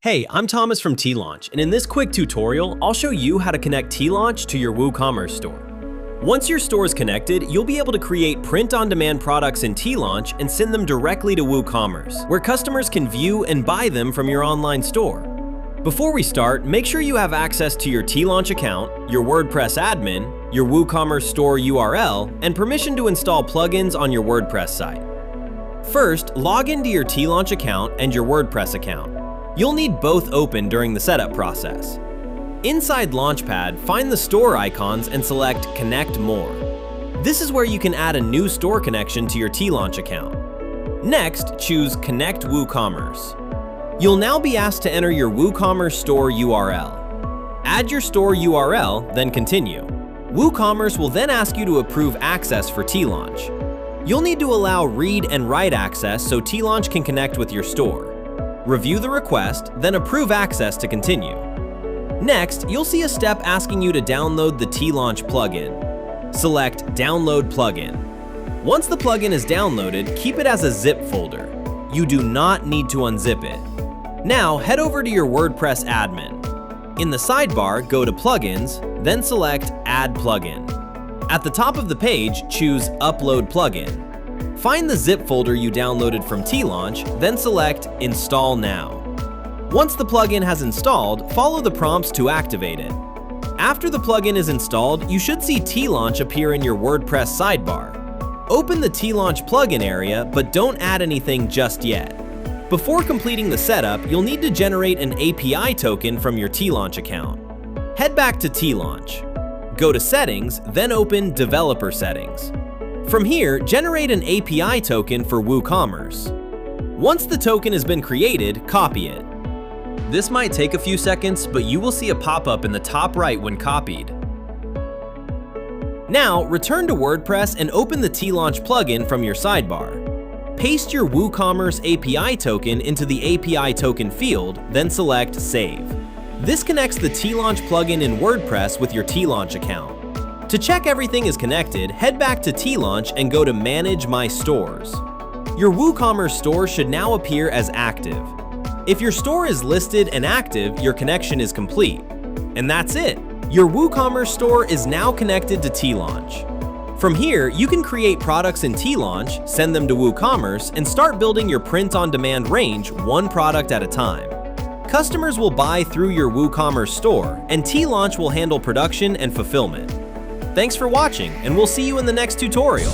Hey, I'm Thomas from teelaunch, and in this quick tutorial, I'll show you how to connect teelaunch to your WooCommerce store. Once your store is connected, you'll be able to create print-on-demand products in teelaunch and send them directly to WooCommerce, where customers can view and buy them from your online store. Before we start, make sure you have access to your teelaunch account, your WordPress admin, your WooCommerce store URL, and permission to install plugins on your WordPress site. First, log into your teelaunch account and your WordPress account. You'll need both open during the setup process. Inside Launchpad, find the store icons and select Connect More. This is where you can add a new store connection to your teelaunch account. Next, choose Connect WooCommerce. You'll now be asked to enter your WooCommerce store URL. Add your store URL, then continue. WooCommerce will then ask you to approve access for teelaunch. You'll need to allow read and write access so teelaunch can connect with your store. Review the request, then approve access to continue. Next, you'll see a step asking you to download the teelaunch plugin. Select Download Plugin. Once the plugin is downloaded, keep it as a zip folder. You do not need to unzip it. Now, head over to your WordPress admin. In the sidebar, go to Plugins, then select Add Plugin. At the top of the page, choose Upload Plugin. Find the zip folder you downloaded from teelaunch, then select Install Now. Once the plugin has installed, follow the prompts to activate it. After the plugin is installed, you should see teelaunch appear in your WordPress sidebar. Open the teelaunch plugin area, but don't add anything just yet. Before completing the setup, you'll need to generate an API token from your teelaunch account. Head back to teelaunch. Go to Settings, then open Developer Settings. From here, generate an API token for WooCommerce. Once the token has been created, copy it. This might take a few seconds, but you will see a pop-up in the top right when copied. Now, return to WordPress and open the teelaunch plugin from your sidebar. Paste your WooCommerce API token into the API token field, then select Save. This connects the teelaunch plugin in WordPress with your teelaunch account. To check everything is connected, head back to teelaunch and go to Manage My Stores. Your WooCommerce store should now appear as active. If your store is listed and active, your connection is complete. And that's it! Your WooCommerce store is now connected to teelaunch. From here, you can create products in teelaunch, send them to WooCommerce, and start building your print-on-demand range one product at a time. Customers will buy through your WooCommerce store, and teelaunch will handle production and fulfillment. Thanks for watching, and we'll see you in the next tutorial.